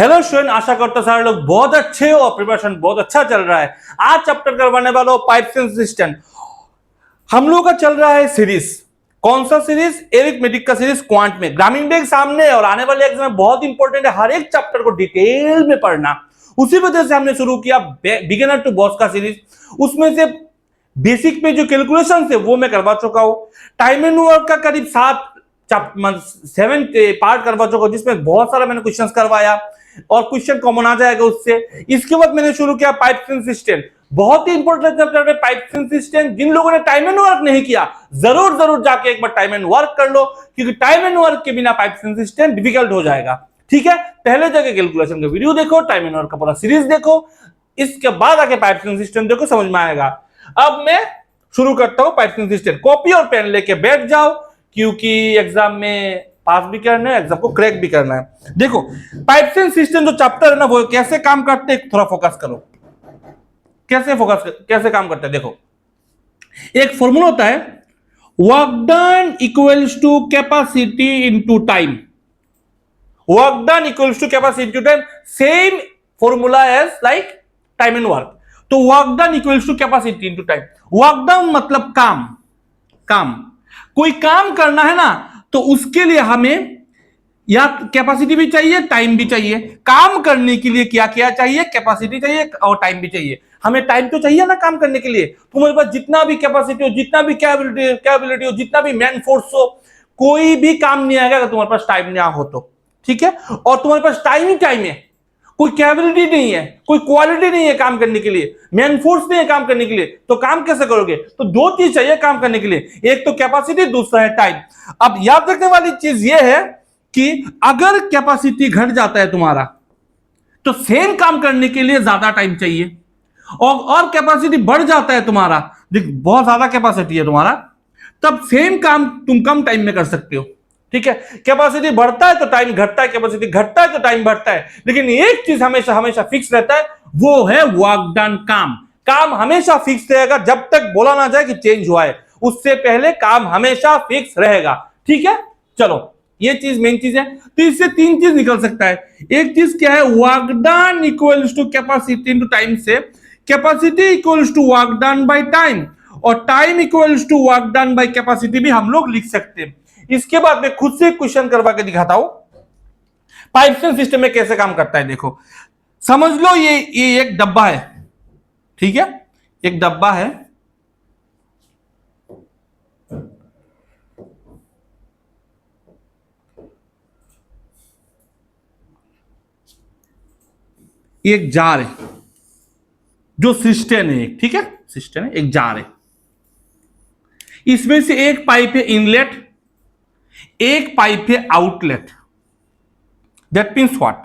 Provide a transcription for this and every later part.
Hello student, आशा करता हूं सारे लोग बहुत अच्छे हो और प्रिपरेशन बहुत अच्छा चल रहा है। आज चैप्टर करवाने वाला पाइप्स एंड सिस्टम। हम लोग का चल रहा है सीरीज। कौन सा सीरीज? एरिथमेटिक का सीरीज क्वांट में। ग्रामीण बैंक सामने और आने वाले एग्जाम में बहुत इंपॉर्टेंट है, हर एक चैप्टर को डिटेल में पढ़ना। उसी वजह से हमने शुरू किया बिगिनर टू बॉस का सीरीज। उसमें से बेसिक में जो कैलकुलेशन है वो मैं करवा चुका हूं। टाइम एंड वर्क का करीब 7 पार्ट करवा चुका हूं, जिसमें बहुत सारा मैंने क्वेश्चन करवाया और क्वेश्चन कॉमन आ जाएगा उससे। इसके बाद मैंने शुरू किया पाइप्स एंड सिस्टम। बहुत ही इंपॉर्टेंट चैप्टर है पाइप्स एंड सिस्टम। जिन लोगों ने टाइम एंड वर्क नहीं किया, जरूर जरूर जाके एक बार टाइम एंड वर्क कर लो, क्योंकि टाइम एंड वर्क के बिना पाइप्स एंड सिस्टम डिफिकल्ट हो जाएगा। ठीक है, पहले जाके कैलकुलेशन का वीडियो देखो, टाइम एंड वर्क का पूरा सीरीज देखो, इसके बाद आके पाइप्स एंड सिस्टम देखो, समझ में आएगा। अब मैं शुरू करता हूं पाइप्स एंड सिस्टम। कॉपी और पेन लेके बैठ जाओ, क्योंकि एग्जाम में पास भी करना है, एग्जाम को क्रैक भी करना है। देखो, पाइप्स एंड सिस्टम जो चैप्टर है ना, वो कैसे काम करते हैं थोड़ा फोकस करो। कैसे काम करते हैं देखो। एक फॉर्मूला होता है, work done equals to capacity into time. Work done equals to capacity into time, same formula as like time and work. तो work done equals to capacity into time. Work done मतलब काम कोई काम करना है ना, तो उसके लिए हमें या कैपेसिटी भी चाहिए, टाइम भी चाहिए। काम करने के लिए क्या क्या चाहिए? कैपेसिटी चाहिए और टाइम भी चाहिए। हमें टाइम तो चाहिए ना काम करने के लिए। तुम्हारे पास जितना भी कैपेसिटी हो, जितना भी कैपेबिलिटी हो, जितना भी मैन फोर्स हो, कोई भी काम नहीं आएगा अगर तुम्हारे पास टाइम ना हो तो। ठीक है, और तुम्हारे पास टाइम ही टाइम है, कोई कैपेबिलिटी नहीं है, कोई क्वालिटी नहीं है काम करने के लिए, मैन फोर्स नहीं है काम करने के लिए, तो काम कैसे करोगे? तो दो चीज चाहिए काम करने के लिए, एक तो कैपेसिटी, दूसरा है टाइम। अब याद रखने वाली चीज यह है कि अगर कैपेसिटी घट जाता है तुम्हारा, तो सेम काम करने के लिए ज्यादा टाइम चाहिए, और कैपेसिटी बढ़ जाता है तुम्हारा, देख बहुत ज्यादा कैपेसिटी है तुम्हारा, तब सेम काम तुम कम टाइम में कर सकते हो। ठीक है, कैपेसिटी बढ़ता है तो टाइम घटता है, कैपेसिटी घटता है तो टाइम बढ़ता है, लेकिन एक चीज हमेशा हमेशा फिक्स रहता है, वो है वर्क डन। काम हमेशा फिक्स रहेगा, जब तक बोला ना जाए कि चेंज हुआ है, उससे पहले काम हमेशा फिक्स रहेगा। ठीक है, चलो ये चीज मेन चीज है। तो इससे तीन चीज निकल सकता है। एक चीज क्या है, work done equals to capacity into time से capacity equals to work done by time, और time equals to work done by capacity भी हम लोग लिख सकते हैं। इसके बाद मैं खुद से क्वेश्चन करवा के दिखाता हूं पाइप्स एंड सिस्टम में कैसे काम करता है। देखो, समझ लो ये एक डब्बा है। ठीक है, एक डब्बा है, एक जार है, जो सिस्टम है एक। ठीक है, सिस्टम है, एक जार है, इसमें से एक पाइप है इनलेट, एक पाइप है आउटलेट। That means what?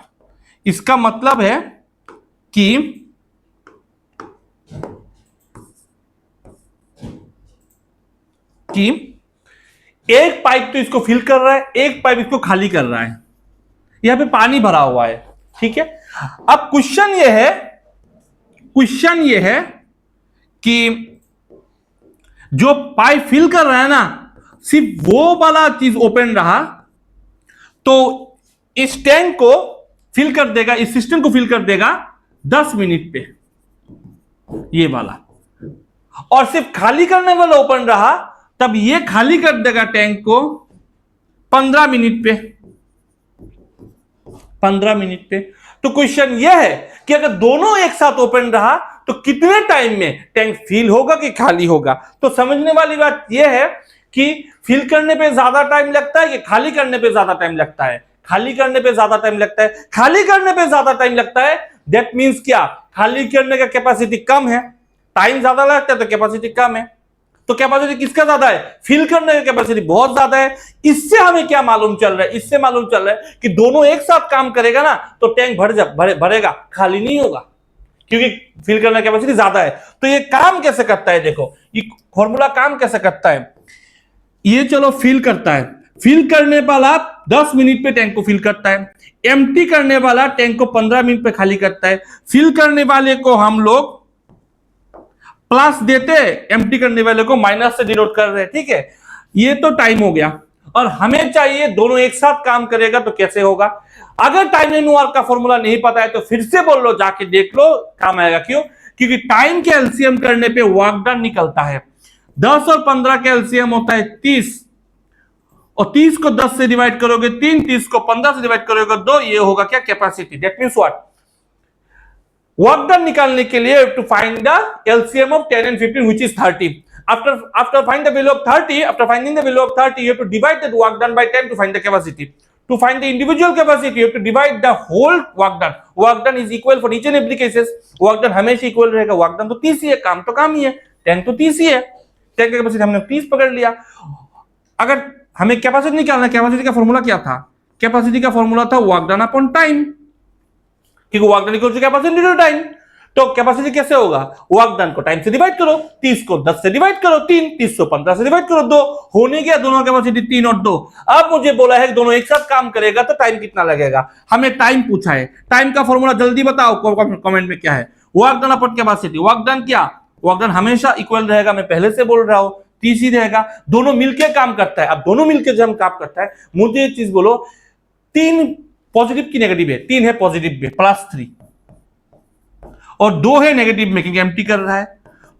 इसका मतलब है कि एक पाइप तो इसको फिल कर रहा है, एक पाइप इसको खाली कर रहा है। यहां पे पानी भरा हुआ है। ठीक है, अब क्वेश्चन यह है कि जो पाइप फिल कर रहा है ना, सिर्फ वो वाला चीज ओपन रहा तो इस टैंक को फिल कर देगा, इस सिस्टम को फिल कर देगा 10 मिनट पे, ये वाला। और सिर्फ खाली करने वाला ओपन रहा, तब ये खाली कर देगा टैंक को 15 मिनट पे। 15 मिनट पे। तो क्वेश्चन यह है कि अगर दोनों एक साथ ओपन रहा तो कितने टाइम में टैंक फिल होगा कि खाली होगा? तो समझने वाली बात यह है कि फिल करने पे ज्यादा टाइम लगता है कि खाली करने पे ज्यादा टाइम लगता है? खाली करने पे ज्यादा टाइम लगता है। खाली करने पे ज्यादा टाइम लगता है, दैट मींस क्या? खाली करने का कैपेसिटी कम है, टाइम ज्यादा लगता है तो कैपेसिटी कम है। तो कैपेसिटी किसका ज्यादा है? फिल करने की कैपेसिटी बहुत ज्यादा है। इससे हमें क्या मालूम चल रहा है? इससे मालूम चल रहा है कि दोनों एक साथ काम करेगा ना, तो टैंक भरेगा, खाली नहीं होगा, क्योंकि फिल करने की कैपेसिटी ज्यादा है। तो ये काम कैसे करता है? देखो, ये फॉर्मूला काम कैसे करता है। ये चलो फिल करता है, फिल करने वाला 10 मिनट पे टैंक को फिल करता है, एम्प्टी करने वाला टैंक को 15 मिनट पे खाली करता है। फिल करने वाले को हम लोग प्लस देते, एम्प्टी करने वाले को माइनस से डिनोट कर रहे हैं। ठीक है, ये तो टाइम हो गया। और हमें चाहिए दोनों एक साथ काम करेगा तो कैसे होगा। अगर टाइम एंड वर्क का फॉर्मूला नहीं पता है तो फिर से बोल लो, जाके देख लो, काम आएगा। क्यों? क्योंकि टाइम के एलसीएम करने पे वर्क डन निकलता है। 10 और 15 का एलसीएम होता है 30, और 30 को 10 से डिवाइड करोगे 3, 30 को 15 से डिवाइड करोगे 2, ये होगा क्या? Capacity. That means what? Work done निकालने के लिए to find the LCM of 10 and 15 which is 30. After find the value of 30, after finding the value of 30, you have to divide that work done by 10 to find the capacity. To find the individual capacity, you have to divide the whole work done. Work done is equal for each and every cases. Work done हमेशा equal रहेगा। work done तो 30 ही है, काम तो काम ही है, 10 तो 30 ही है। 10 का कैपेसिटी हमने 30 पकड़ लिया। अगर हमें कैपेसिटी निकालना, कैपेसिटी का फॉर्मूला क्या था? कैपेसिटी का फॉर्मूला था वर्क डन अपॉन टाइम, क्योंकि work done equal to capacity to time. तो कैपेसिटी कैसे होगा? वर्क डन को टाइम से डिवाइड करो, 30 को 10 से डिवाइड करो 3, 30 को 15 से डिवाइड करो 2, होने गया दोनों कैपेसिटी 3 और 2। अब मुझे बोला है कि दोनों एक साथ काम करेगा तो टाइम कितना लगेगा। हमें टाइम पूछा है, टाइम का फॉर्मूला जल्दी बताओ कमेंट में क्या है। Work done upon capacity. Work done क्या? वर्क डन हमेशा इक्वल रहेगा, मैं पहले से बोल रहा हूं, 30 ही रहेगा। दोनों मिलकर काम करता है। अब दोनों मिलकर जब हम काम करता है, मुझे एक चीज बोलो, 3 पॉजिटिव की नेगेटिव है? 3 है पॉजिटिव में, +3, और 2 है नेगेटिव में क्योंकि एम्प्टी कर रहा है।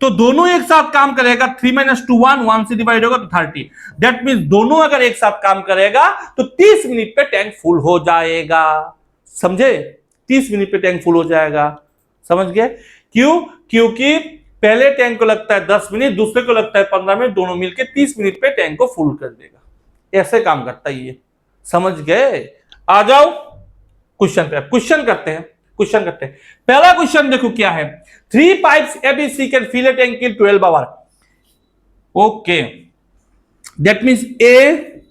तो दोनों एक साथ काम करेगा, 3 - 2 1 से डिवाइड होगा तो 30। दैट मींस दोनों अगर एक साथ काम करेगा तो 30 मिनट पे टैंक फुल हो जाएगा। समझे? 30 मिनट पे टैंक फुल हो जाएगा। समझ गए? क्यों? क्योंकि पहले टैंक को लगता है 10 मिनट, दूसरे को लगता है 15 मिनट, दोनों मिलकर 30 मिनट पे टैंक को फुल कर देगा। ऐसे काम करता है ये। समझ गए? आ जाओ क्वेश्चन पे। क्वेश्चन करते हैं, क्वेश्चन करते हैं। पहला क्वेश्चन देखो क्या है। 3 pipes ABC can fill a tank in 12 hour. Okay, that means A,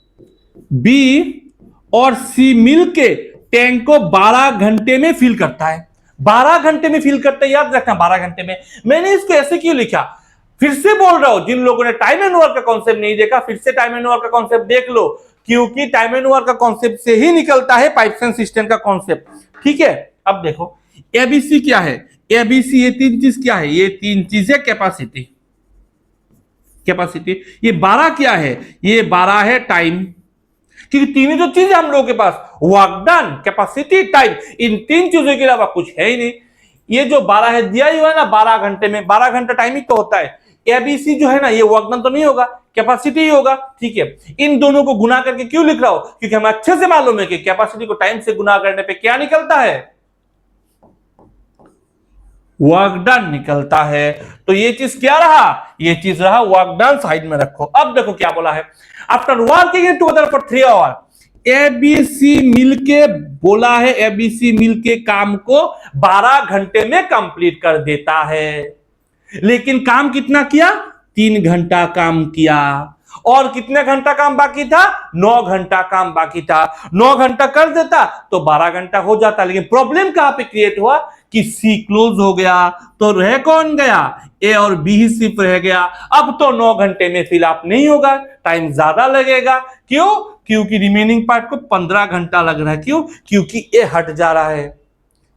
B और सी मिलके टैंक को 12 घंटे में फिल करता है। 12 घंटे में फिल करते, याद रखना 12 घंटे में। मैंने इसको ऐसे क्यों लिखा? फिर से बोल रहा हूं, जिन लोगों ने टाइम एंड वर्क का कॉन्सेप्ट नहीं देखा, फिर से टाइम एंड वर्क का कॉन्सेप्ट देख लो, क्योंकि टाइम एंड वर्क का कॉन्सेप्ट से ही निकलता है पाइप्स एंड सिस्टम का कॉन्सेप्ट। ठीक है? अब देखो एबीसी क्या है? एबीसी ये 3 चीज क्या है? ये 3 चीज है कैपेसिटी, कैपेसिटी। ये 12 क्या है? ये 12 है टाइम, क्योंकि तीनों जो चीजें हम लोगों के पास, वर्क डन, कैपेसिटी, टाइम, इन 3 चीजों के अलावा कुछ है ही नहीं। ये जो 12 है दिया ही हुआ है ना 12 घंटे में, 12 घंटा टाइमिंग तो होता है। एबीसी जो है ना, ये वर्क डन तो नहीं होगा, कैपेसिटी ही होगा। ठीक है, इन दोनों को गुना करके क्यों लिख रहा हूं? क्योंकि हमें अच्छे से मालूम है कि कैपेसिटी को टाइम से गुना करने पे क्या निकलता है? वर्क डन निकलता है। तो ये चीज क्या रहा? ये चीज रहा वर्क डन, साइड में रखो। अब देखो क्या बोला है। After working together for 3 hour, ABC मिलके बोला है, एबीसी मिलके काम को 12 घंटे में कंप्लीट कर देता है। लेकिन काम कितना किया? 3 घंटा काम किया। और कितने घंटा काम बाकी था? 9 घंटा काम बाकी था। 9 घंटा कर देता तो 12 घंटा हो जाता। लेकिन प्रॉब्लम कहां पे क्रिएट हुआ कि सी क्लोज हो गया, तो रह कौन गया? ए और बी ही सिर्फ रह गया। अब तो 9 घंटे में फिल अप नहीं होगा, टाइम ज्यादा लगेगा। क्यों? क्योंकि रिमेनिंग पार्ट को 15 घंटा लग रहा है। क्यों? क्योंकि ए हट जा रहा है,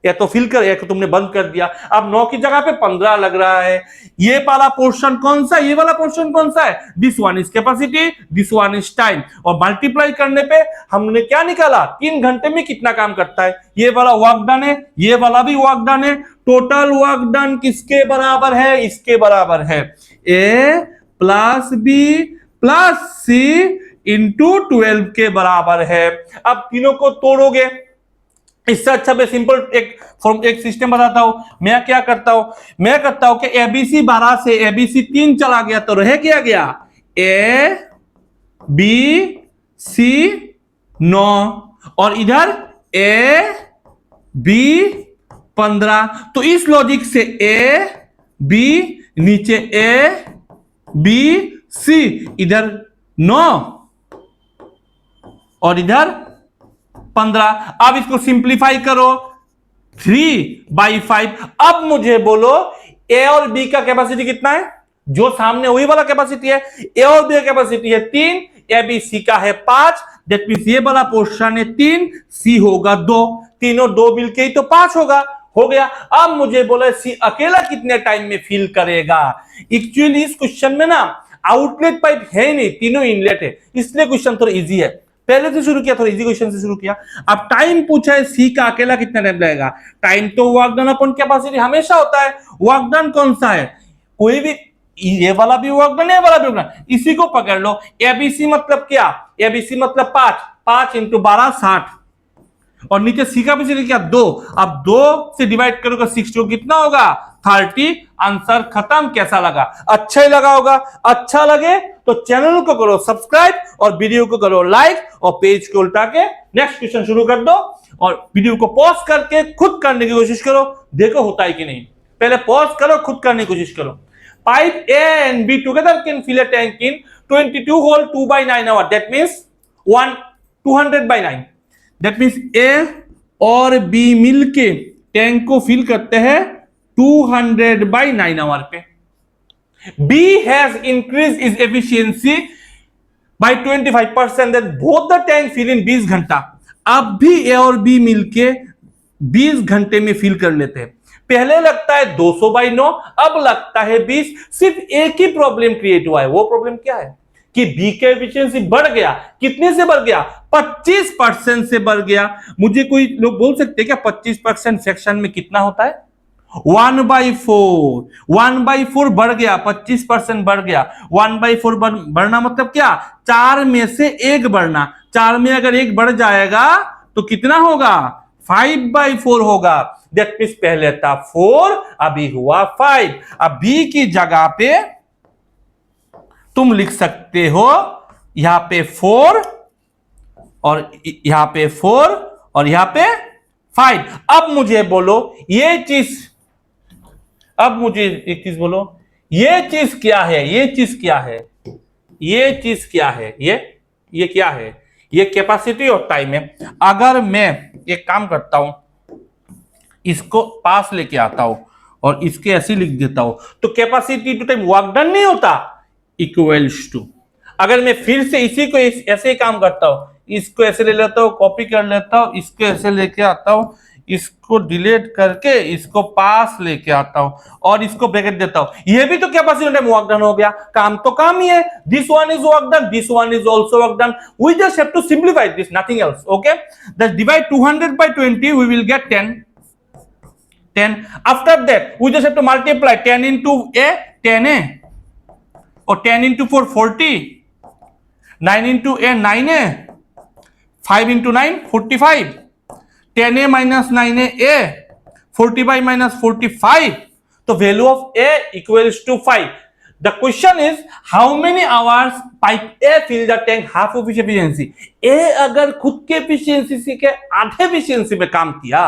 या तो फिल कर, या तो तुमने बंद कर दिया। अब 9 की जगह पे 15 लग रहा है। ये वाला पोर्शन कौन सा? ये वाला पोर्शन कौन सा है? This one is capacity, this one is time. और मल्टीप्लाई करने पे हमने क्या निकाला? 3 घंटे में कितना काम करता है। ये वाला वर्क डन है, ये वाला भी वर्क डन है। टोटल वर्क डन किसके बराबर है? इसके बराबर है, ए प्लस बी प्लस सी इंटू 12 के बराबर है। अब तीनों को तोड़ोगे, इससे अच्छा मैं सिंपल एक सिस्टम बताता हूं। मैं क्या करता हूं? मैं करता हूं कि एबीसी 12 से एबीसी 3 चला गया तो रह क्या गया? ए बी सी 9, और इधर ए बी 15। तो इस लॉजिक से ए बी, नीचे ए बी सी, इधर 9 और इधर 15। अब इसको सिंप्लीफाई करो, 3/5। अब मुझे बोलो ए और बी का कैपेसिटी कितना है? जो सामने वही वाला कैपेसिटी है। ए और बी का कैपेसिटी है 3, ए बी सी का है 5। दैट मींस ये वाला पोर्शन है 3, सी होगा 2, तीनों 2 मिलके ही तो 5 होगा। हो गया। अब मुझे बोला सी अकेला कितने टाइम में फिल करेगा। एक्चुअली इस क्वेश्चन में ना आउटलेट पाइप है ही नहीं, तीनों इनलेट है, इसलिए क्वेश्चन थोड़ा इजी है। पहले से शुरू किया, थोड़ा इजी क्वेश्चन से शुरू किया। अब टाइम पूछा है सी का, अकेला कितना टाइम लगेगा? टाइम तो वर्क डन अपॉन कैपेसिटी हमेशा होता है। वर्क डन कौन सा है? कोई भी, ये वाला भी वर्क डन, ये वाला भी वर्क डन, इसी को पकड़ लो। एबीसी मतलब क्या? एबीसी मतलब 5, 5 × 12 60, और नीचे सी का भी क्या? 2। अब 2 से डिवाइड करोगे 6 तो कितना होगा? 30। आंसर खत्म। कैसा लगा? अच्छा ही लगा होगा। अच्छा लगे तो चैनल को करो सब्सक्राइब और वीडियो को करो लाइक और पेज को उल्टा के नेक्स्ट क्वेश्चन शुरू कर दो और वीडियो को पॉज करके खुद करने की कोशिश करो, देखो होता है कि नहीं। पहले पॉज करो, खुद करने की कोशिश करो। Pipe A and B together can fill a tank in 22 whole 2/9 hour, that means 200/9। That means A और बी मिलके टैंक को फिल करते हैं 200/9 आवर पे। B has increase is efficiency by 25%, that both the tank fill in 20 घंटा। अब भी ए और बी मिलके 20 घंटे में फिल कर लेते हैं। पहले लगता है 200/9, अब लगता है 20। सिर्फ एक ही प्रॉब्लम क्रिएट हुआ है। वो प्रॉब्लम क्या है कि बी का एफिशिएंसी बढ़ गया। कितने से बढ़ गया? 25% से बढ़ गया। मुझे कोई लोग बोल सकते हैं क्या 25% फ्रैक्शन में कितना होता है? 1/4। 1/4 बढ़ गया, 25% बढ़ गया। 1/4 बढ़ना मतलब क्या? 4 में से 1 बढ़ना। 4 में अगर 1 बढ़ जाएगा तो कितना होगा? 5/4 होगा। दैट मींस पहले था 4, अभी हुआ 5। अब बी की जगह पे तुम लिख सकते हो यहां पे 4 और यहां पे 4 और यहां पे 5। अब मुझे बोलो ये चीज, अब मुझे एक चीज बोलो, ये चीज क्या है? ये चीज क्या है? ये चीज क्या है? ये क्या है? ये कैपेसिटी और टाइम है। अगर मैं एक काम करता हूं, इसको पास लेके आता हूं और इसके ऐसे लिख देता हूं, तो capacity to time work done नहीं होता, इक्वल्स टू। अगर मैं फिर से इसी को ऐसे ही काम करता हूं, इसको ऐसे ले लेता हूं, कॉपी कर लेता हूं, इसको ऐसे लेके आता हूं, इसको डिलीट करके इसको पास लेके आता हूं और इसको ब्रैकेट देता हूं, ये भी तो कैपेसिटी टाइम वर्क डन हो गया। काम तो काम ही है। This one is work done, this one is also work done. We just have to simplify this, nothing else. Okay, that divide 200/20, we will get 10. After that, we just have to multiply 10 into a 10a, or 10 into 4 40, 9 into a 9a, 5 into 9 45, 10a minus 9a, 45 minus 45. So value of a equals to 5. The question is how many hours pipe A fill the tank half of its efficiency. A अगर खुद के efficiency के आधे efficiency में काम किया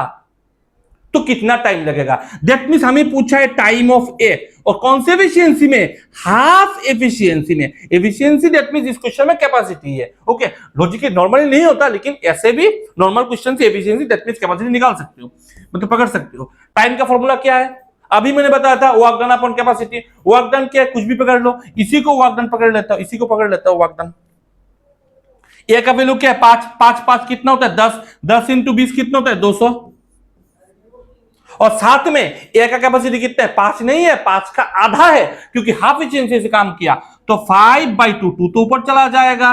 तो कितना टाइम लगेगा? दैट मींस हमें पूछा है टाइम ऑफ ए, और कौन से एफिशिएंसी में? हाफ एफिशिएंसी में। एफिशिएंसी दैट मींस इस क्वेश्चन में कैपेसिटी है। ओके, लॉजिक नॉर्मली नहीं होता, लेकिन ऐसे भी नॉर्मल क्वेश्चन से एफिशिएंसी दैट मींस कैपेसिटी निकाल सकते हो, मतलब पकड़ सकते हो। टाइम का फॉर्मूला क्या है? अभी मैंने बताया था, work done upon capacity. Work done क्या है? कुछ भी पकड़ लो, इसी को वर्क डन पकड़ लेता हूं, इसी को पकड़ लेता हूं वर्क डन। ए का वैल्यू क्या है? 5, 5 5 कितना होता है? 10, 10 इंटू 20 कितना होता है? 200। और साथ में ए का कैपेसिटी कितना है? 5 नहीं है, 5 का आधा है, क्योंकि हाफ एफिशिएंसी से काम किया, तो 5/2, 2 तो ऊपर चला जाएगा।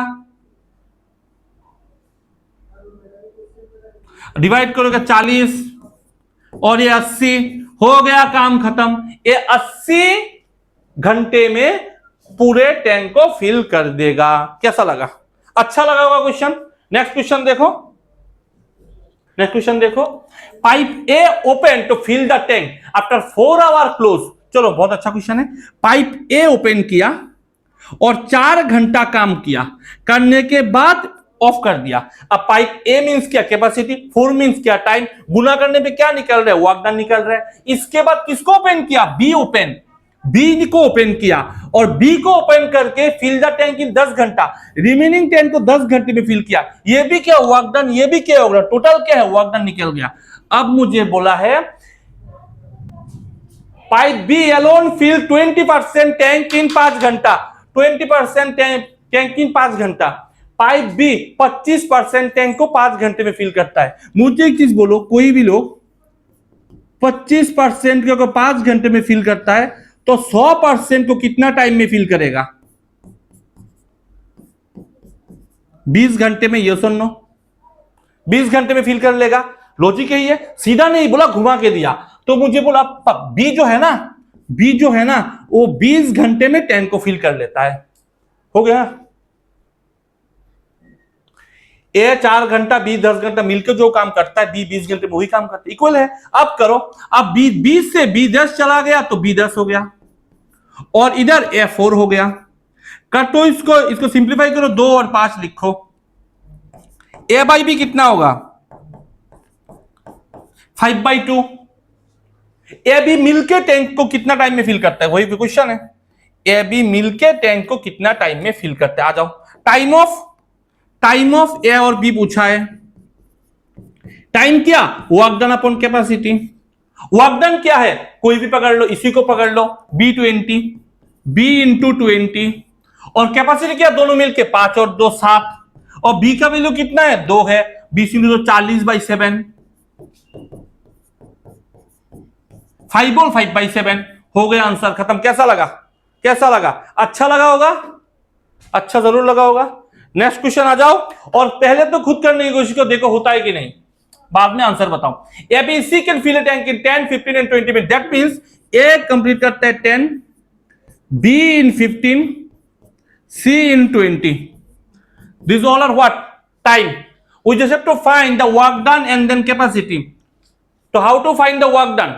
डिवाइड करोगे 40 और ये 80, हो गया काम खत्म। ये 80 घंटे में पूरे टैंक को फिल कर देगा। कैसा लगा? अच्छा लगा होगा क्वेश्चन। नेक्स्ट क्वेश्चन देखो, नेक्स्ट क्वेश्चन देखो। Pipe A open to fill the tank after 4 hour close. चलो, बहुत अच्छा क्वेश्चन है। पाइप ए ओपन किया और 4 घंटा काम किया, करने के बाद ऑफ कर दिया। अब पाइप ए मींस क्या? कैपेसिटी। 4 मींस क्या? टाइम। गुना करने पे क्या निकल रहा है? वर्क डन निकल रहा है। इसके बाद किसको ओपन किया? बी ओपन, बी को ओपन किया, और बी को ओपन करके फिल द टैंक इन 10 घंटा। रिमेनिंग टैंक को 10 घंटे में फिल किया। ये भी क्या? Work done. ये भी क्या होगा? टोटल क्या है? वर्क डन निकल गया। अब मुझे बोला है pipe B alone fill 20% tank in 5 घंटा। 20% टैंक इन 5 घंटा। पाइप बी 25% टैंक को 5 घंटे में फिल करता है। मुझे एक चीज बोलो, कोई भी लोग 25% को 5 घंटे में फिल करता है तो 100% को कितना टाइम में फिल करेगा? 20 घंटे में, यस और नो? 20 घंटे में फिल कर लेगा, लॉजिक यही है। सीधा नहीं बोला, घुमा के दिया। तो मुझे बोला बी जो है ना, बी जो है ना वो 20 घंटे में 10 को फिल कर लेता है। हो गया। ए 4 घंटा, बी 10 घंटा मिलकर जो काम करता है, बी 20 घंटे में वही काम करता है, इक्वल है। अब करो, अब बी 20 से बी 10 चला गया तो बी 10 हो गया, और इधर ए 4 हो गया। कटो इसको सिंप्लीफाई करो, 2 और 5 लिखो। ए बाई बी कितना होगा? 5/2। ए बी मिलके टैंक को कितना टाइम में फिल करता है, वही क्वेश्चन है। ए बी मिलके टैंक को कितना टाइम में फिल करता है? आ जाओ, टाइम ऑफ ए और बी पूछा है। टाइम क्या? Work done upon capacity. Work done क्या है? कोई भी पकड़ लो, इसी को पकड़ लो, B20, B इंटू 20, और कैपेसिटी क्या? दोनों मिलके 5 और 2 7, और बी का वैल्यू कितना है? 2 है। 20 इंटू 2 40/7, 5 और 5/7 हो गया आंसर, खत्म। कैसा लगा? कैसा लगा? अच्छा लगा होगा? अच्छा जरूर लगा होगा। नेक्स्ट क्वेश्चन आ जाओ, और पहले तो खुद करने की कोशिश करो, देखो होता है कि नहीं, बाद में आंसर बताओ। ABC can fill a tank in 10, 15 and 20 minute. That means A complete करता है 10, B in 15, C in 20। These all are what? Time. We just have to find the work done and then capacity. So how to find the work done?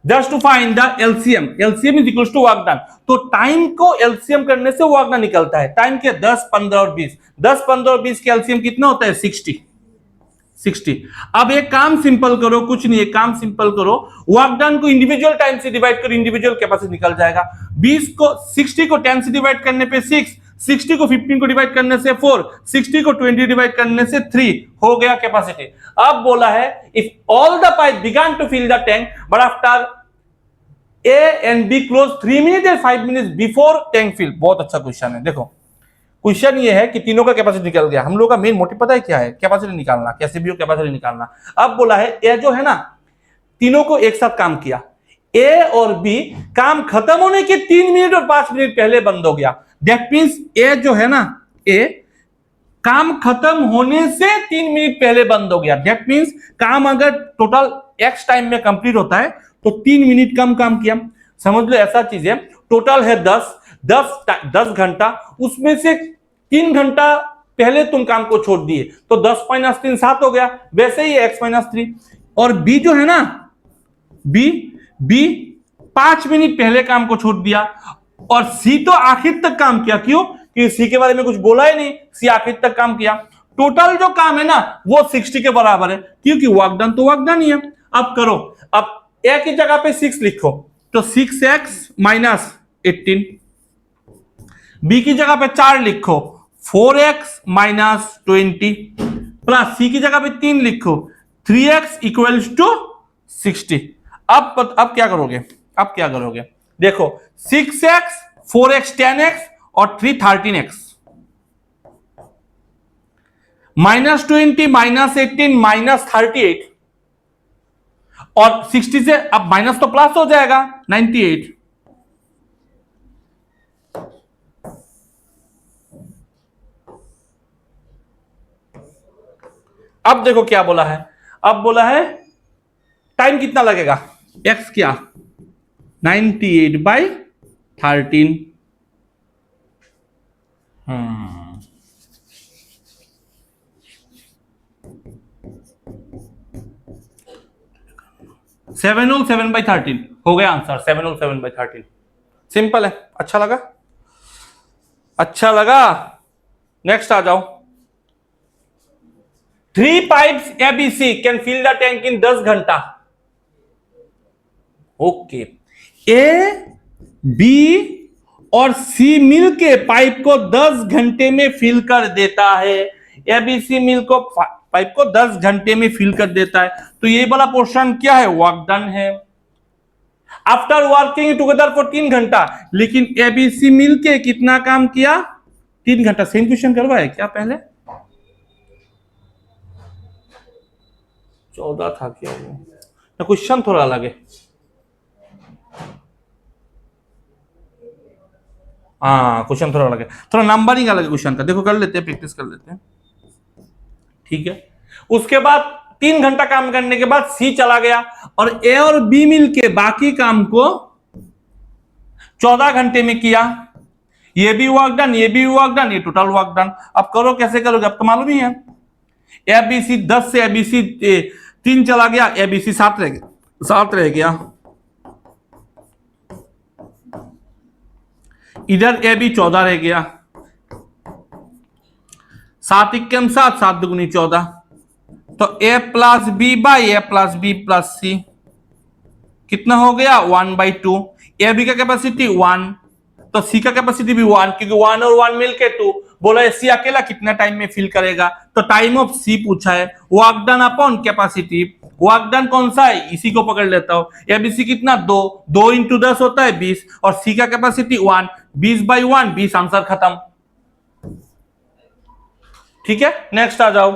Just to find the LCM. LCM is equals to work done. तो time को LCM करने से work done निकलता है। Time के 10, 15 और 20, 10, 15 और 20 के LCM कितना होता है? 60। अब एक काम सिंपल करो, कुछ नहीं, एक काम सिंपल करो, वर्क डन को इंडिविजुअल टाइम से डिवाइड करो, इंडिविजुअल कैपेसिटी निकल जाएगा। 60 को 10 से डिवाइड करने पे 6, 60 को 15 को डिवाइड करने से 4, 60 को 20 डिवाइड करने से 3, हो गया कैपेसिटी। अब बोला है if all the pipe began to fill the tank but after A and B close 3 minute and 5 minute before tank fill. बहुत अच्छा क्वेश्चन है। देखो क्वेश्चन ये है कि तीनों का कैपेसिटी निकल गया। हम लोग का मेन मोटिव पता है क्या है? कैपेसिटी निकालना, कैसे भी हो कैपेसिटी निकालना। अब बोला है ए जो है ना, तीनों को एक साथ काम किया, ए और बी काम खत्म होने के 3 मिनट और 5 मिनट पहले बंद हो गया। दैट मींस ए जो है ना, ए काम खत्म होने से 3 मिनट पहले बंद हो गया। दैट मींस काम अगर टोटल एक्स टाइम में कंप्लीट होता है तो 3 मिनट कम काम किया। समझ लो ऐसा चीज है, टोटल है 10 घंटा, उसमें से 3 घंटा पहले तुम काम को छोड़ दिए तो 10 - 3 7 हो गया। वैसे ही x - 3। और बी जो है ना, बी 5 मिनट पहले काम को छोड़ दिया, और सी तो आखिर तक काम किया। क्यों? कि सी के बारे में कुछ बोला ही नहीं, सी आखिर तक काम किया। टोटल जो काम है ना वो 60 के बराबर है, क्योंकि वर्क डन तो वर्क डन ही है। अब करो, अब ए की जगह पे 6 लिखो तो 6x - 18, बी की जगह पे 4 लिखो 4x - 20, प्लस सी की जगह पे 3 लिखो 3x इक्वल्स टू 60। अब क्या करोगे? अब क्या करोगे? देखो 6x, 4x 10x और 3 13x, -20 -18 -38, और 60 से अब माइनस तो प्लस हो जाएगा 98। अब देखो क्या बोला है, अब बोला है टाइम कितना लगेगा? x क्या? 98/13। 7/13 हो गया आंसर। 7/13 सिंपल है। अच्छा लगा? अच्छा लगा? नेक्स्ट आ जाओ। 3 pipes ABC can fill the tank in 10 घंटा। ओके, ए बी और सी मिलके पाइप को 10 घंटे में फिल कर देता है। एबीसी मिल को पाइप को 10 घंटे में फिल कर देता है। तो ये वाला पोर्शन क्या है? वर्क डन है। आफ्टर वर्किंग टुगेदर फॉर 3 घंटा, लेकिन एबीसी मिलके कितना काम किया? 3 घंटा। सेम क्वेश्चन करवाए क्या पहले? 14 था क्या वो? क्वेश्चन थोड़ा अलग है। हाँ क्वेश्चन थोड़ा अलग है, थोड़ा नंबरिंग अलग है क्वेश्चन का, देखो कर लेते हैं, प्रैक्टिस कर लेते हैं, ठीक है। उसके बाद 3 घंटा काम करने के बाद सी चला गया और ए और बी मिलके बाकी काम को 14 घंटे में किया। ये भी वर्क डन, ये भी वर्क डन, ये टोटल वर्क डन। अब करो कैसे करोगे, अब तो मालूम ही है। एबीसी 10 से एबीसी 3 चला गया, एबीसी 7 रह गया, 7 रह गया। इधर ए बी 14 रह गया, 7 इक्कम 7, 7 दुगुनी 14, तो A plus B by A plus B plus C कितना हो गया 1/2। ए बी का कैपेसिटी 1, तो सी का कैपेसिटी भी 1, क्योंकि 1 और 1 मिलके 2। बोला सी अकेला कितना टाइम में फिल करेगा, तो टाइम ऑफ सी पूछा है, work done upon capacity. Work done कौन सा है, इसी को पकड़ लेता हूं। एबीसी कितना 2, 2 इंटू 10 होता है 20, और सी का कैपेसिटी 1, 20/1 20, आंसर खत्म। ठीक है, नेक्स्ट आ जाओ।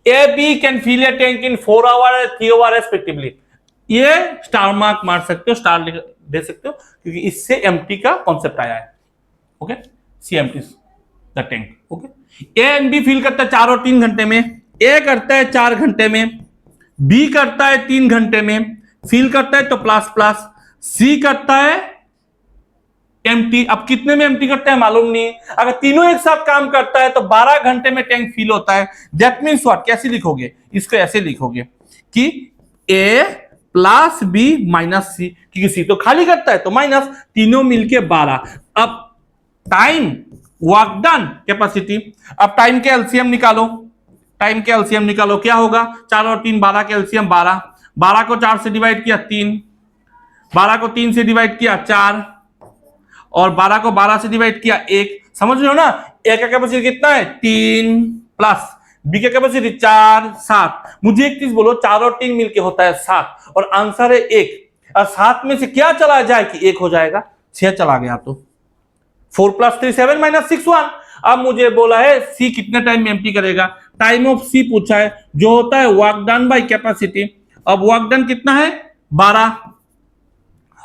A B can fill a tank in 4 hour 3 hour respectively. ये स्टार मार्क मार सकते हो, स्टार दे सकते हो, क्योंकि इससे एम्प्टी का कॉन्सेप्ट आया है। Okay, C empty the tank. Okay, A and B fill करता है 4 और 3 घंटे में, ए करता है 4 घंटे में, बी करता है 3 घंटे में, फिल करता है तो प्लस प्लस, सी करता है एम्प्टी। अब कितने में एम्प्टी करता है मालूम नहीं, अगर तीनों एक साथ काम करता है तो 12 घंटे में टैंक फिल होता है। दैट मीन्स व्हाट, कैसे लिखोगे इसको, ऐसे लिखोगे कि ए प्लस बी माइनस सी, क्योंकि सी तो खाली करता है तो माइनस, तीनों मिलके 12। अब टाइम, वर्क डन, कैपेसिटी। अब टाइम के एलसीएम निकालो, टाइम के एलसीएम निकालो, क्या होगा 4 और 3 12 के एलसीएम 12, 12 को 4 से डिवाइड किया 3, 12 को 3 से डिवाइड किया 4, और 12 को 12 से डिवाइड किया 1। समझ रहे हो ना, ए का कैपेसिटी कितना है 3, प्लस बी का कैपेसिटी 4 7। मुझे एक चीज बोलो, 4 और 3 मिलके होता है 7, और आंसर है 1, और 7 में से क्या चला जाए कि 1 हो जाएगा, 6 चला गया तो 4 + 3 7 - 6 1। अब मुझे बोला है सी कितने टाइम में एम्प्टी करेगा, टाइम ऑफ सी पूछा है, जो होता है वर्क डन बाय कैपेसिटी। अब वर्क डन कितना है 12,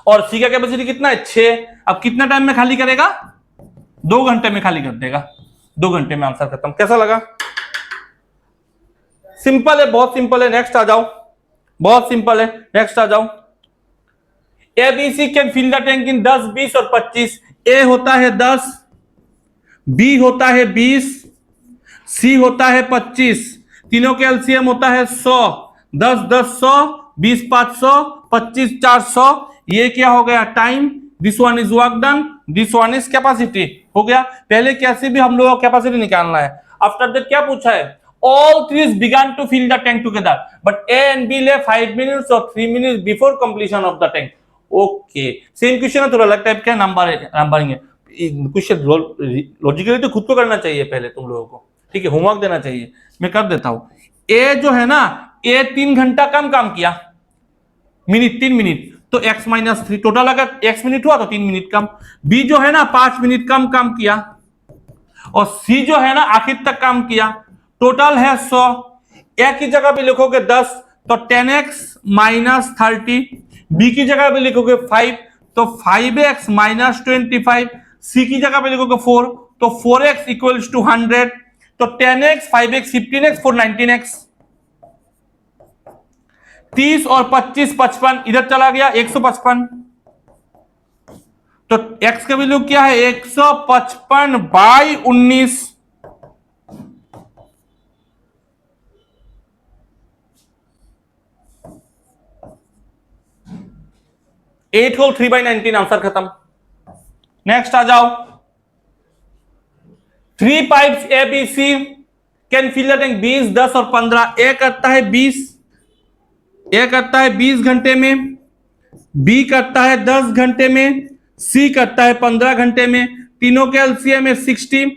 और सी का कैपेसिटी कितना है 6। अब कितना टाइम में खाली करेगा, 2 घंटे में खाली कर देगा, 2 घंटे में आंसर खत्म। कैसा लगा, सिंपल है, बहुत सिंपल है। नेक्स्ट आ जाओ, बहुत सिंपल है, नेक्स्ट आ जाओ। ABC can fill the tank in 10 20 और 25। ए होता है 10, बी होता है 20, सी होता है 25, तीनों के एलसीएम होता है 100, 10 10 100, 20 500, 25 400। ये क्या हो गया time, this one is work done, this one is capacity. हो गया, पहले कैसे भी हम लोगों को कैपेसिटी निकालना है। आफ्टर दैट क्या पूछा है, all trees began to fill the tank together but A and B lay 5 minutes or 3 minutes before completion of the tank। Okay, same question है, थोड़ा अलग टाइप का नंबरिंग है। क्वेश्चन लॉजिकली तो खुद को करना चाहिए पहले तुम लोगों को, ठीक है, होमवर्क देना चाहिए, मैं कर देता हूं। ए जो है ना, ए 3 घंटा कम काम किया, मिनट 3 मिनट, तो x - 3 टोटल, अगर x मिनट हुआ तो 3 मिनट कम। बी जो है ना 5 मिनट कम काम किया, और सी जो है ना आखिर तक काम किया, टोटल है 100। ए की जगह भी लिखोगे 10 तो 10x - 30, बी की जगह भी लिखोगे 5 तो 5x - 25, सी की जगह पे लिखोगे 4 तो 4x = 100, तो 10x 5x 15x 4 19x। 30 और 25 55, इधर चला गया 155, तो x का वैल्यू क्या है 155/19। 8 होल 3/19, आंसर खत्म। नेक्स्ट आ जाओ। 3 pipes A B C can fill the tank 20 10 और 15। ए करता है 20, ए करता है 20 घंटे में, बी करता है 10 घंटे में, सी करता है 15 घंटे में। तीनों के एलसीएम है 60,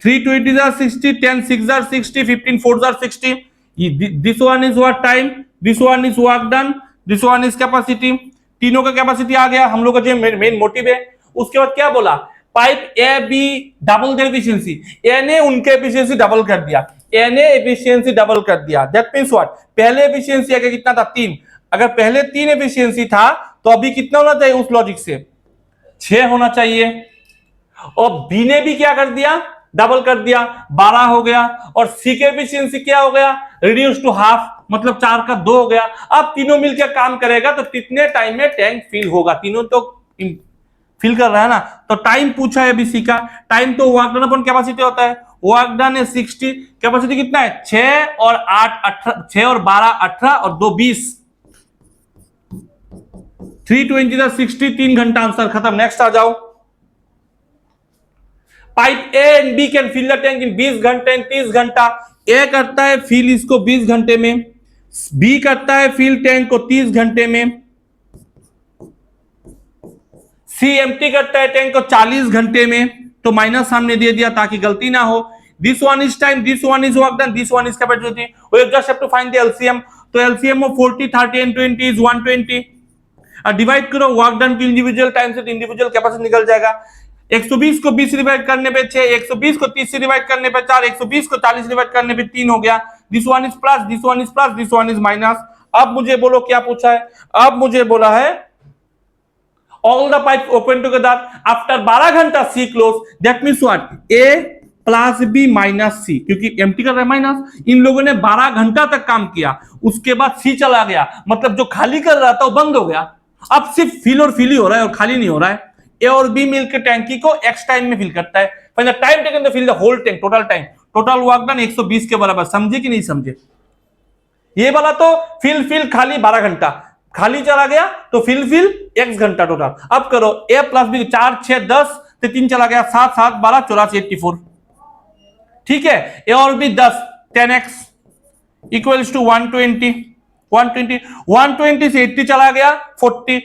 3 2 8 are 60, 10 6 are 60, 15 4 are 60। This one is work time, this one is work done, this one is capacity. तीनों का कैपेसिटी आ गया, हम लोग का जो मेन मोटिव है। उसके बाद क्या बोला, pipe A B double their efficiency. A ने उनके एफिशिएंसी डबल कर दिया, ए ने एफिशिएंसी डबल कर दिया। दैट मींस व्हाट, पहले एफिशिएंसी आगे कितना था 3, अगर पहले 3 एफिशिएंसी था तो अभी कितना होना चाहिए उस लॉजिक से 6 होना चाहिए, और बी ने भी क्या कर दिया, डबल कर दिया, 12 हो गया, और सी के एफिशिएंसी क्या हो गया, रिड्यूस टू हाफ, मतलब 4 का 2 हो गया। अब तीनों मिलकर काम करेगा तो कितने टाइम में टैंक फिल होगा, तीनों तो फिल कर रहा है ना। तो टाइम पूछा है अभी सी का, टाइम तो वर्क डन अपॉन कैपेसिटी होता है, वर्क डन है 60, कैपेसिटी कितना है 6 और 8 18, 6 और 12 18 और 2 20, 320 था 60, 3 घंटा, आंसर खत्म। नेक्स्ट आ जाओ। Pipe A and B can fill the tank in 20 घंटे एंड 30 घंटा। ए करता है फिल इसको 20 घंटे में, बी करता है फिल टैंक को 30 घंटे में, सी एम्प्टी करता है टैंक को 40 घंटे में। तो माइनस सामने दे दिया ताकि गलती ना हो। This one is time, this one is work done, this one is capacity. We just have to find the LCM. तो LCM of 40 30 and 20 is 120। Divide करो वर्क डन की इंडिविजुअल टाइम से, तो इंडिविजुअल कैपेसिटी निकल जाएगा। 120 को 20 से divide करने पे 6, 120 को 30 से डिवाइड करने पे 4, 120 को 40 से डिवाइड करने पे 3 हो गया। This one is plus, this one is plus, this one is minus. अब मुझे बोलो क्या पूछा है, अब मुझे बोला है all the pipes open together after 12 घंटा C close, that means what, A plus B minus C, क्योंकि एम्प्टी कर रहा है माइनस। इन लोगों ने 12 घंटा तक काम किया, उसके बाद C चला गया, मतलब जो खाली कर रहा था वो बंद हो गया। अब सिर्फ फिल और फिल ही हो रहा है और खाली नहीं हो रहा है। A और B मिलकर टैंकी को X टाइम में फिल करता है। Find the time taken to fill the whole tank, total time, total work done 120 के बराबर। समझे कि नहीं समझे? ये वाला तो फिल फिल खाली 12 घंटा, खाली चला गया तो फिल x घंटा टोटल। अब करो a प्लस बी, 4 6 10 से 3 चला गया, 7 7 12 84 84, ठीक है। a और b 10 10x इक्वल्स टू 120 120 120 से 80 चला गया 40,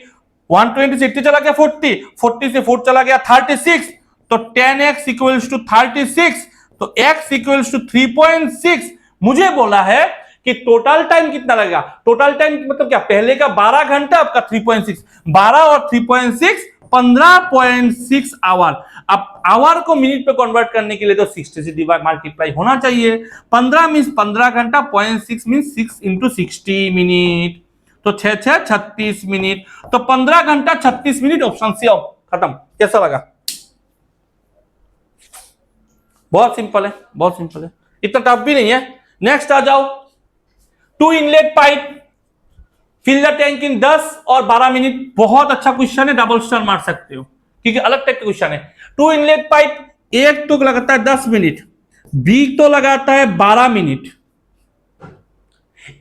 120 से 80 चला गया 40, 40 से 4 चला गया 36, तो 10x इक्वल्स टू 36, तो x इक्वल्स टू 3.6। मुझे बोला है कि टोटल टाइम कितना लगेगा, टोटल टाइम मतलब क्या, पहले का 12 घंटा, आपका 3.6, 12 और 3.6 15.6 आवर। अब आवर को मिनट पे कन्वर्ट करने के लिए तो 60 से डिवाइड मल्टीप्लाई होना चाहिए। 15 मींस 15 घंटा, 0.6 मींस 6 इंटू 60 मिनट, तो 6 6 36 मिनट, तो 15 घंटा 36 मिनट। ऑप्शन सी खत्म। कैसा लगा? बहुत सिंपल है, बहुत सिंपल है, इतना टफ भी नहीं है। नेक्स्ट आ जाओ। 2 inlet pipe fill the tank in 10 और 12 मिनट। बहुत अच्छा क्वेश्चन है, डबल स्टार मार सकते हो क्योंकि अलग टाइप का क्वेश्चन है। 2 इनलेट पाइप, एक तो लगाता है 10 मिनट, बी तो लगाता है 12 minute,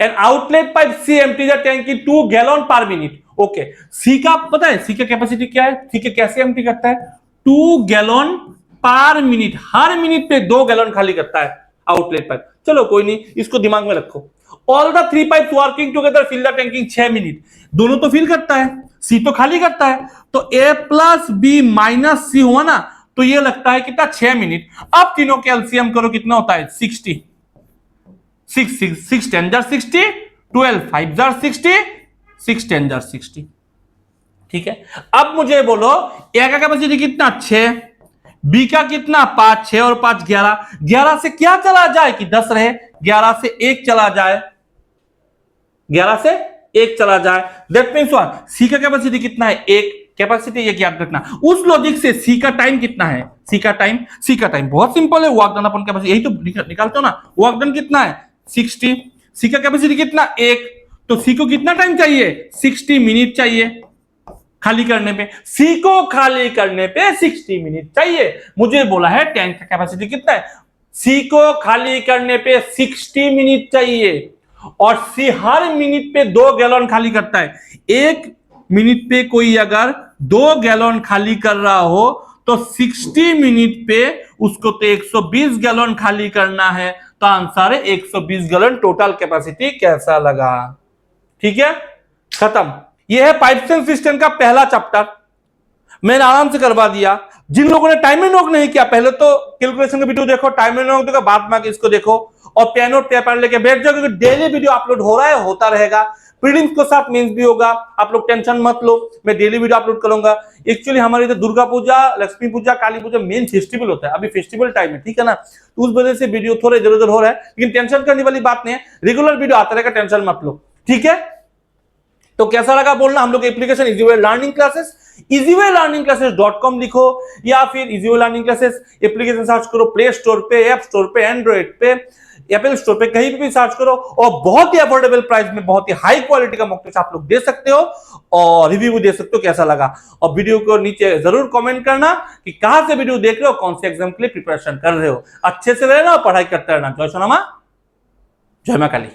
and outlet pipe C empty the tank in 2 gallon per minute. Okay, C का पता है, सी का कैपेसिटी क्या है, सी के कैसे एम्प्टी करता है, 2 गैलन पर मिनट, हर मिनट पे 2 गैलन खाली करता है आउटलेट पाइप। चलो कोई नहीं, इसको दिमाग में रखो। All the 3 pipes working together fill the tank in 6 minute. दोनों तो फिल करता है, सी तो खाली करता है, तो a प्लस बी माइनस सी हुआ ना, तो ये लगता है कितना, 6 मिनट। अब तीनों के एलसीएम करो, कितना होता है 60, 6 6 6 10 जार 60, 12 5 जार 60, 6 10 जार 60, ठीक है। अब मुझे बोलो ए का कैपेसिटी कितना 6, बी का कितना 5, 6 और 5 11, 11 से क्या चला जाए कि 10 रहे, 11 से 1 चला जाए, 11 से 1 चला जाए, दैट मींस व्हाट, सी का कैपेसिटी कितना है 1, कैपेसिटी ये याद रखना। उस लॉजिक से सी का टाइम कितना है, सी का टाइम बहुत सिंपल है, वर्क डन अपन कैपेसिटी, यही तो निकालते हो ना, वर्क डन कितना है 60, सी का कैपेसिटी कितना 1, तो सी को कितना टाइम चाहिए 60 मिनट चाहिए खाली करने पे, सी को खाली करने पे 60 मिनट चाहिए। मुझे बोला है टैंक का कैपेसिटी कितना है, सी को खाली करने पे 60 मिनट चाहिए, और सी हर मिनट पे 2 गैलन खाली करता है। 1 मिनट पे कोई अगर 2 गैलन खाली कर रहा हो तो 60 मिनट पे उसको तो 120 गैलन खाली करना है, तो आंसर है 120 गैलन टोटल कैपेसिटी। कैसा लगा? ठीक है, खत्म। यह है पाइपलाइन सिस्टम का पहला चैप्टर, मैंने आराम से करवा दिया। जिन लोगों ने टाइम एंड नोट नहीं किया, पहले तो कैलकुलेशन का वीडियो देखो, टाइम एंड नोट देखो, बाद में इसको देखो, और पेन और पेपर लेके बैठ जाओ, क्योंकि डेली वीडियो अपलोड हो रहा है, होता रहेगा। प्रीलिम्स के साथ मेंस भी होगा, आप लोग टेंशन मत लो, मैं डेली वीडियो अपलोड करूंगा। एक्चुअली हमारे इधर दुर्गा पूजा, लक्ष्मी पूजा, काली पूजा मेन फेस्टिवल होता है, अभी फेस्टिवल टाइम है, ठीक है ना, तो उस वजह से वीडियो थोड़ा इधर उधर हो रहा है, लेकिन टेंशन करने वाली बात नहीं है, रेगुलर वीडियो आता रहेगा, टेंशन मत लो, ठीक है। तो कैसा लगा बोलना। हम लोग application easy way learning classes, easyway learning classes.com लिखो या फिर easyway learning classes application search करो, प्ले स्टोर पे, ऐप स्टोर पे, एंड्रॉइड पे, एप्पल स्टोर पे, कहीं भी सर्च करो और बहुत ही अफोर्डेबल प्राइस में बहुत ही हाई क्वालिटी का मॉक टेस्ट आप लोग दे सकते हो और रिव्यू भी दे सकते हो कैसा लगा। और वीडियो को नीचे जरूर कमेंट करना कि कहां से वीडियो देख रहे हो, कौन से एग्जाम के लिए प्रिपरेशन कर रहे हो। अच्छे से रहना और पढ़ाई करते रहना। जय सोना मां, जय मां काली।